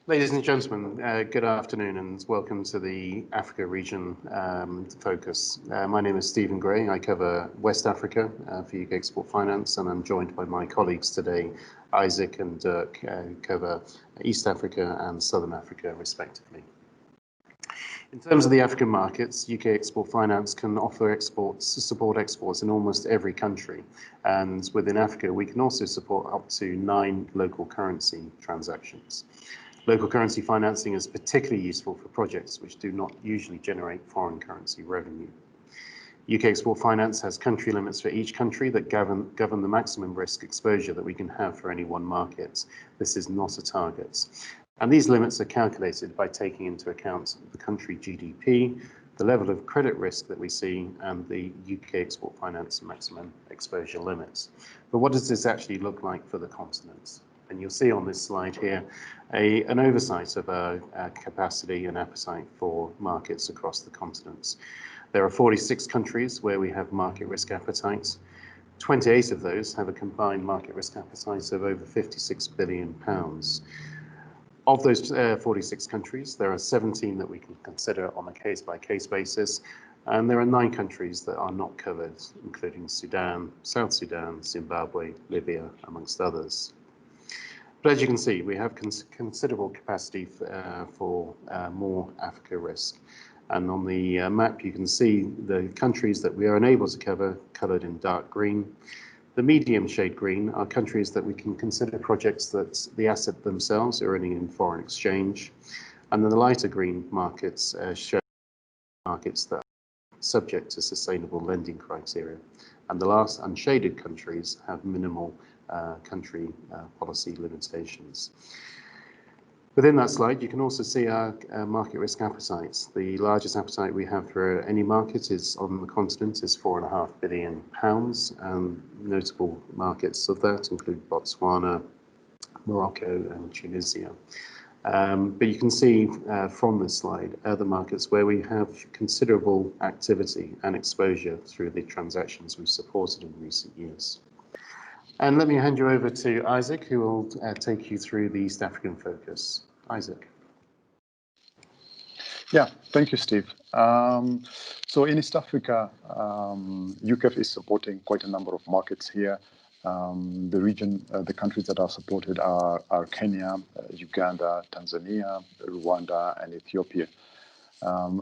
Ladies and gentlemen, good afternoon and welcome to the Africa region focus. My name is Stephen Gray. I cover West Africa for UK Export Finance, and I'm joined by my colleagues today, Isaac and Dirk, who cover East Africa and Southern Africa respectively. In terms of the African markets, UK Export Finance can offer support exports in almost every country. And within Africa, we can also support up to 9 local currency transactions. Local currency financing is particularly useful for projects which do not usually generate foreign currency revenue. UK Export Finance has country limits for each country that govern the maximum risk exposure that we can have for any one market. This is not a target. And these limits are calculated by taking into account the country GDP, the level of credit risk that we see, and the UK Export Finance maximum exposure limits. But what does this actually look like for the continent? And you'll see on this slide here an oversight of our capacity and appetite for markets across the continent. There are 46 countries where we have market risk appetite. 28 of those have a combined market risk appetite of over £56 billion. Of those 46 countries, there are 17 that we can consider on a case-by-case basis, and there are 9 countries that are not covered, including Sudan, South Sudan, Zimbabwe, Libya, amongst others. But as you can see, we have considerable capacity for more Africa risk. And on the map, you can see the countries that we are unable to cover, coloured in dark green. The medium shade green are countries that we can consider projects that the asset themselves are earning in foreign exchange. And then the lighter green markets show markets that are subject to sustainable lending criteria. And the last unshaded countries have minimal country policy limitations. Within that slide, you can also see our market risk appetites. The largest appetite we have for any market is on the continent is £4.5 billion. Notable markets of that include Botswana, Morocco, and Tunisia. But you can see from this slide other markets where we have considerable activity and exposure through the transactions we've supported in recent years. And let me hand you over to Isaac, who will take you through the East African focus. Isaac. Yeah, thank you, Steve. So in East Africa, UKEF is supporting quite a number of markets here. The region, the countries that are supported are Kenya, Uganda, Tanzania, Rwanda, and Ethiopia.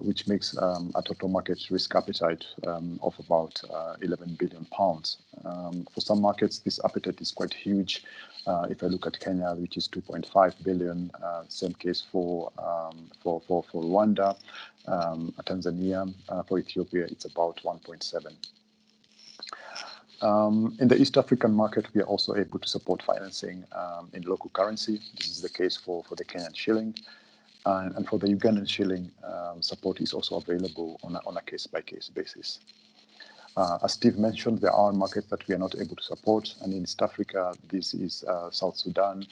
Which makes a total market risk appetite of about £11 billion. For some markets, this appetite is quite huge. If I look at Kenya, which is 2.5 billion, same case for Rwanda, Tanzania, for Ethiopia, it's about 1.7. In the East African market, we are also able to support financing in local currency. This is the case for the Kenyan shilling. And for the Ugandan shilling, support is also available on a case-by-case basis. As Steve mentioned, there are markets that we are not able to support, and in East Africa, this is South Sudan,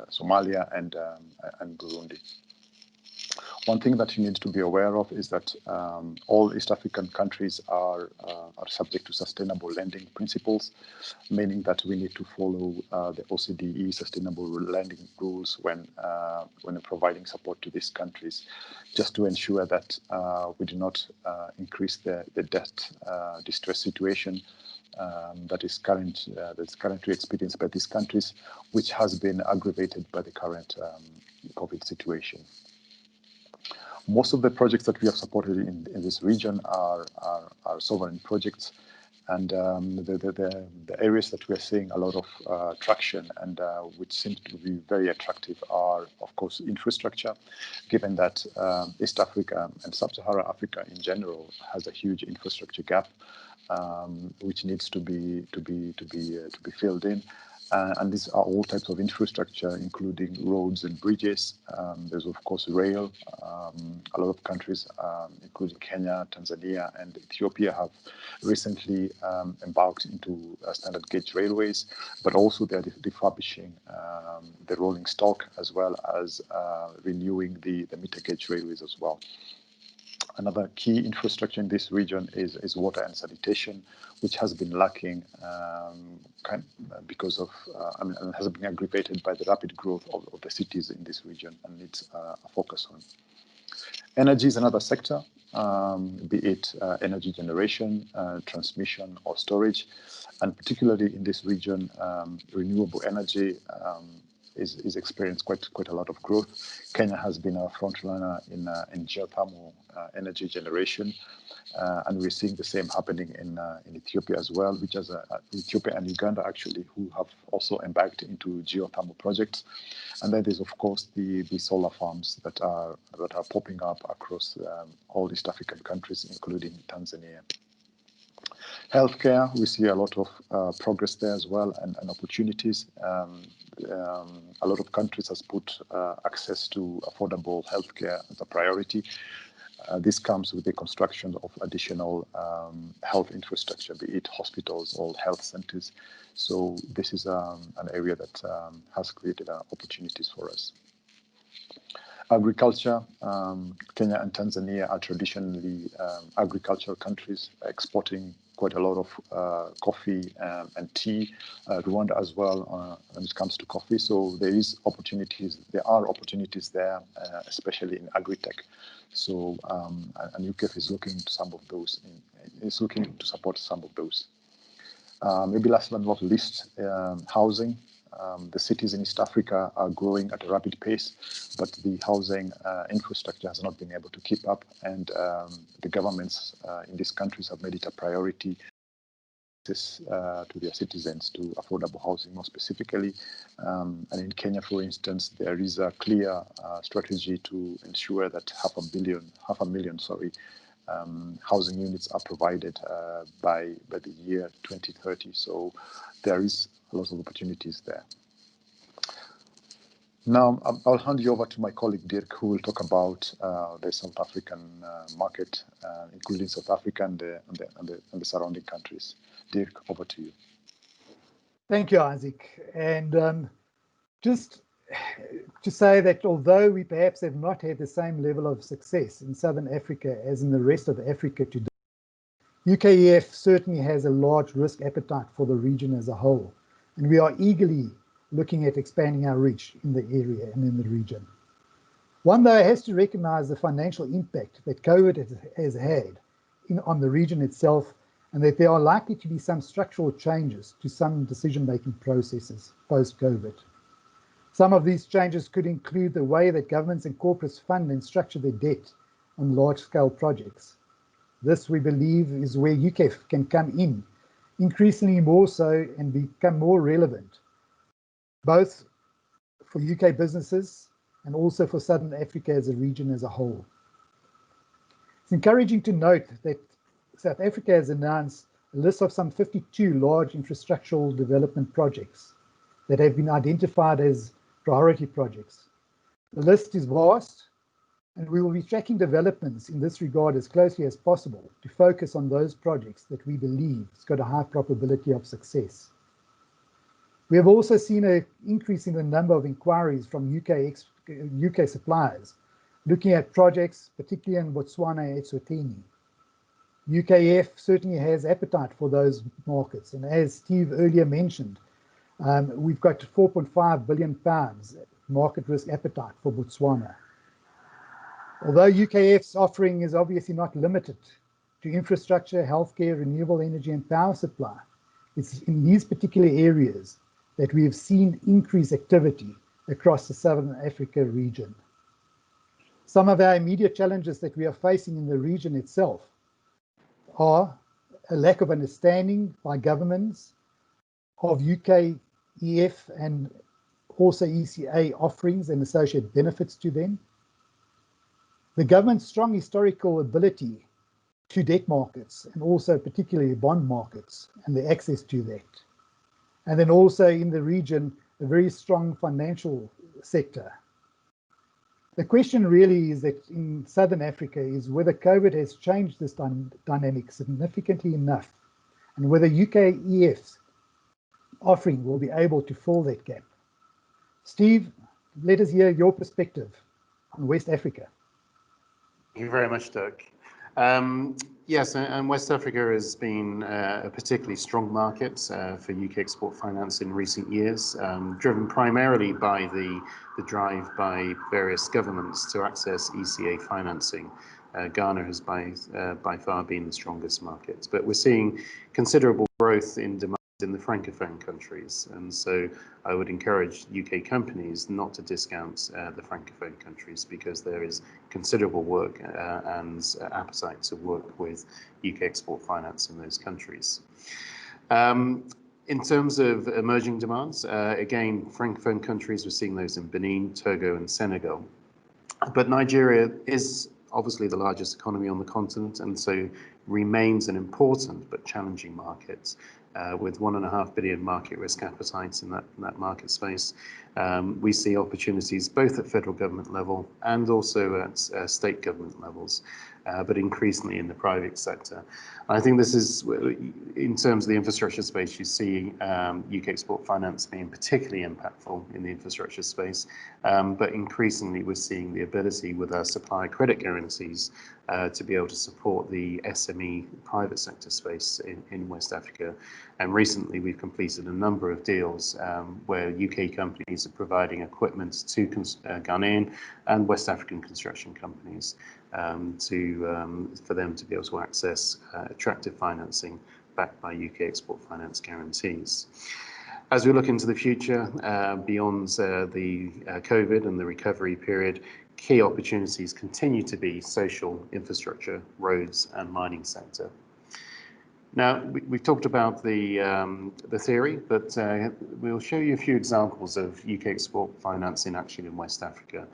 Somalia, and Burundi. One thing that you need to be aware of is that all East African countries are subject to sustainable lending principles, meaning that we need to follow the OCDE sustainable lending rules when providing support to these countries, just to ensure that we do not increase the debt distress situation that's currently experienced by these countries, which has been aggravated by the current COVID situation. Most of the projects that we have supported in this region are sovereign projects, and the areas that we are seeing a lot of traction and which seems to be very attractive are, of course, infrastructure, given that East Africa and Sub-Saharan Africa in general has a huge infrastructure gap, which needs to be filled in. And these are all types of infrastructure, including roads and bridges. There's, of course, rail. A lot of countries, including Kenya, Tanzania, and Ethiopia, have recently embarked into standard gauge railways, but also they're refurbishing the rolling stock, as well as renewing the meter gauge railways as well. Another key infrastructure in this region is water and sanitation, which has been lacking because of, and has been aggravated by the rapid growth of the cities in this region, and needs a focus on. Energy is another sector, be it energy generation, transmission, or storage, and particularly in this region, renewable energy is experienced quite a lot of growth. Kenya has been a front runner in geothermal energy generation, and we're seeing the same happening in Ethiopia as well, which is Ethiopia and Uganda actually, who have also embarked into geothermal projects. And then there's of course the solar farms that are popping up across all East African countries, including Tanzania. Healthcare, we see a lot of progress there as well, and opportunities. A lot of countries has put access to affordable healthcare as a priority. This comes with the construction of additional health infrastructure, be it hospitals or health centers. So this is an area that has created opportunities for us. Agriculture, Kenya and Tanzania are traditionally agricultural countries, exporting quite a lot of coffee and tea. Rwanda as well when it comes to coffee. So there are opportunities there, especially in agri-tech. So and UKEF is looking to some of those. Is looking to support some of those. Maybe last but not least, housing. The cities in East Africa are growing at a rapid pace, but the housing infrastructure has not been able to keep up, and the governments in these countries have made it a priority to their citizens to affordable housing more specifically. And in Kenya, for instance, there is a clear strategy to ensure that half a million housing units are provided by the year 2030. So there is a lot of opportunities there. Now, I'll hand you over to my colleague Dirk, who will talk about the South African market, including South Africa and the surrounding countries. Dirk, over to you. Thank you, Isaac. And just to say that although we perhaps have not had the same level of success in Southern Africa as in the rest of Africa today, UKEF certainly has a large risk appetite for the region as a whole, and we are eagerly looking at expanding our reach in the area and in the region. One, though, has to recognize the financial impact that COVID has had on the region itself, and that there are likely to be some structural changes to some decision-making processes post-COVID. Some of these changes could include the way that governments and corporates fund and structure their debt on large-scale projects. This, we believe, is where UKEF can come in, increasingly more so, and become more relevant, both for UK businesses and also for Southern Africa as a region as a whole. It's encouraging to note that South Africa has announced a list of some 52 large infrastructural development projects that have been identified as priority projects. The list is vast, and we will be tracking developments in this regard as closely as possible to focus on those projects that we believe has got a high probability of success. We have also seen an increase in the number of inquiries from UK suppliers looking at projects, particularly in Botswana and Eswatini. UKEF certainly has appetite for those markets, and as Steve earlier mentioned, we've got £4.5 billion market risk appetite for Botswana. Although UKEF's offering is obviously not limited to infrastructure, healthcare, renewable energy and power supply, it's in these particular areas that we have seen increased activity across the Southern Africa region. Some of our immediate challenges that we are facing in the region itself are a lack of understanding by governments of UKEF and also ECA offerings and associated benefits to them. The government's strong historical ability to debt markets and also particularly bond markets and the access to that. And then also in the region, a very strong financial sector. The question really is that in Southern Africa is whether COVID has changed this dynamic significantly enough, and whether UKEF's offering will be able to fill that gap. Steve, let us hear your perspective on West Africa. Thank you very much, Dirk. Yes, and West Africa has been a particularly strong market for UK export finance in recent years, driven primarily by the drive by various governments to access ECA financing. Ghana has by far been the strongest market, but we're seeing considerable growth in demand in the Francophone countries, and so I would encourage UK companies not to discount the Francophone countries, because there is considerable work and appetite to work with UK export finance in those countries. In terms of emerging demands, again, Francophone countries, we're seeing those in Benin, Togo and Senegal, but Nigeria is obviously the largest economy on the continent, and so remains an important but challenging market. With 1.5 billion market risk appetites in that market space. We see opportunities both at federal government level and also at state government levels, but increasingly in the private sector. I think this is, in terms of the infrastructure space, you see UK export finance being particularly impactful in the infrastructure space, but increasingly we're seeing the ability with our supplier credit guarantees to be able to support the SME private sector space in West Africa. And recently we've completed a number of deals where UK companies are providing equipment to Ghanaian and West African construction companies for them to be able to access attractive financing backed by UK export finance guarantees. As we look into the future, beyond the COVID and the recovery period, key opportunities continue to be social infrastructure, roads and mining sector. Now, we've talked about the theory, but we'll show you a few examples of UK export finance in action in West Africa.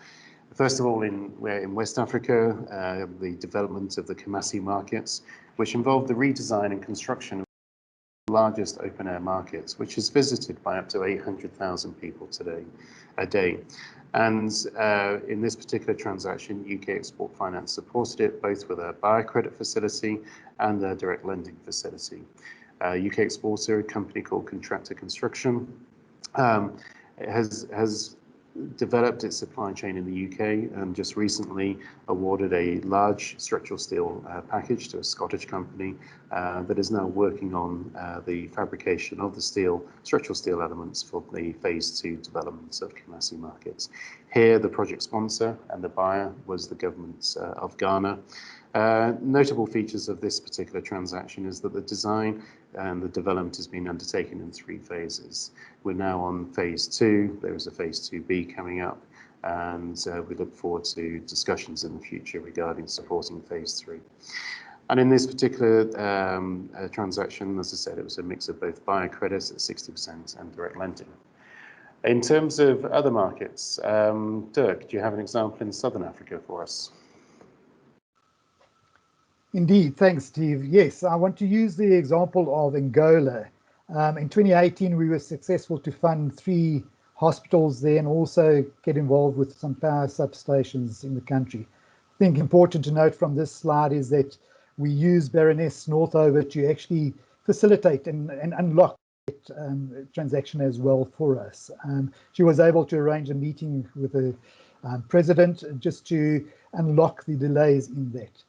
First of all, in West Africa, the development of the Kumasi markets, which involved the redesign and construction of the largest open-air markets, which is visited by up to 800,000 people a day. And in this particular transaction, UK Export Finance supported it both with a buyer credit facility and a direct lending facility. UK Exporter, a company called Contractor Construction, has developed its supply chain in the UK and just recently awarded a large structural steel package to a Scottish company that is now working on the fabrication of the structural steel elements for the phase 2 development of Kumasi markets. Here, the project sponsor and the buyer was the government of Ghana. Notable features of this particular transaction is that the design and the development has been undertaken in 3 phases. We're now on phase 2. There is a phase 2B coming up, and we look forward to discussions in the future regarding supporting phase 3. And in this particular transaction, as I said, it was a mix of both buyer credits at 60% and direct lending. In terms of other markets, Dirk, do you have an example in Southern Africa for us? Indeed, thanks, Steve. Yes, I want to use the example of Angola. In 2018, we were successful to fund 3 hospitals there and also get involved with some power substations in the country. I think important to note from this slide is that we use Baroness Northover to actually facilitate and unlock that transaction as well for us. She was able to arrange a meeting with the president just to unlock the delays in that.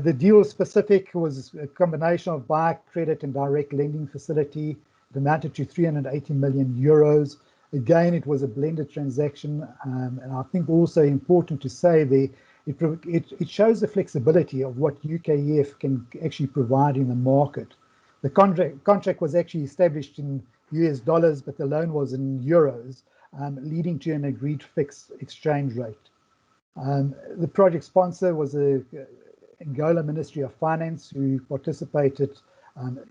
The deal specific was a combination of buyer credit and direct lending facility. It amounted to 380 million euros. Again, it was a blended transaction, and I think also important to say there, it shows the flexibility of what UKEF can actually provide in the market. The contract was actually established in US dollars, but the loan was in euros, leading to an agreed fixed exchange rate. The project sponsor was the Angola Ministry of Finance, who participated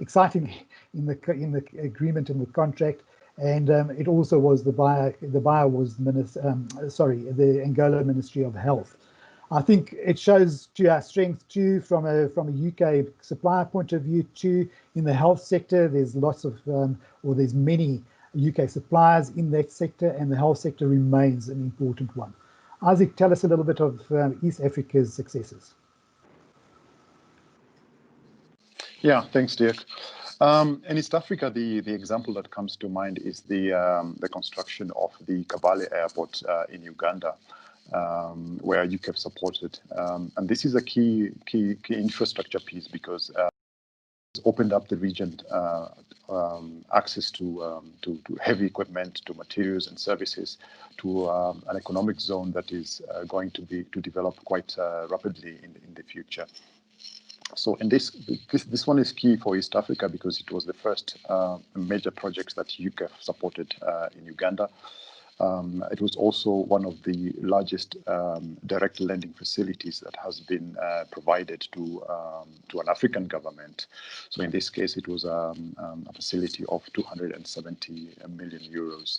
excitingly in the agreement and the contract, and it also was the buyer. The buyer was the Angola Ministry of Health. I think it shows to our strength too, from a UK supplier point of view too. In the health sector, there's lots of there's many UK suppliers in that sector, and the health sector remains an important one. Isaac, tell us a little bit of East Africa's successes. Yeah, thanks, Dirk. In East Africa, the example that comes to mind is the construction of the Kabale airport in Uganda. where UKEF supported. And this is a key infrastructure piece because it's opened up the region access to heavy equipment, to materials and services, to an economic zone that is going to develop quite rapidly in the future. So, and this one is key for East Africa because it was the first major project that UKEF supported in Uganda. It was also one of the largest direct lending facilities that has been provided to an African government. So in this case, it was a facility of 270 million euros.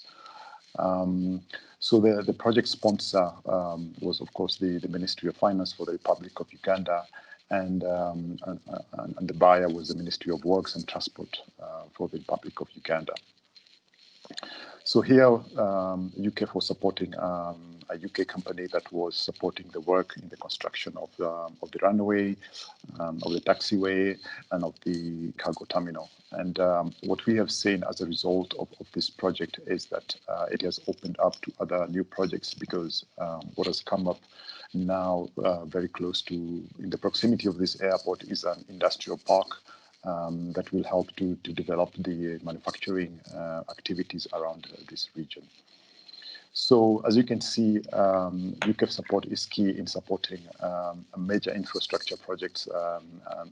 So the project sponsor was, of course, the Ministry of Finance for the Republic of Uganda, and the buyer was the Ministry of Works and Transport for the Republic of Uganda. So here, UKEF was supporting a UK company that was supporting the work in the construction of the runway, of the taxiway, and of the cargo terminal. And what we have seen as a result of this project is that it has opened up to other new projects because what has come up now very close to, in the proximity of this airport, is an industrial park that will help to develop the manufacturing activities around this region. So as you can see, UKEF support is key in supporting major infrastructure projects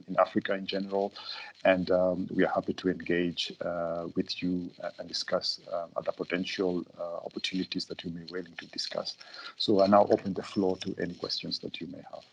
in Africa in general, and we are happy to engage with you and discuss other potential opportunities that you may be willing to discuss. So I now open the floor to any questions that you may have.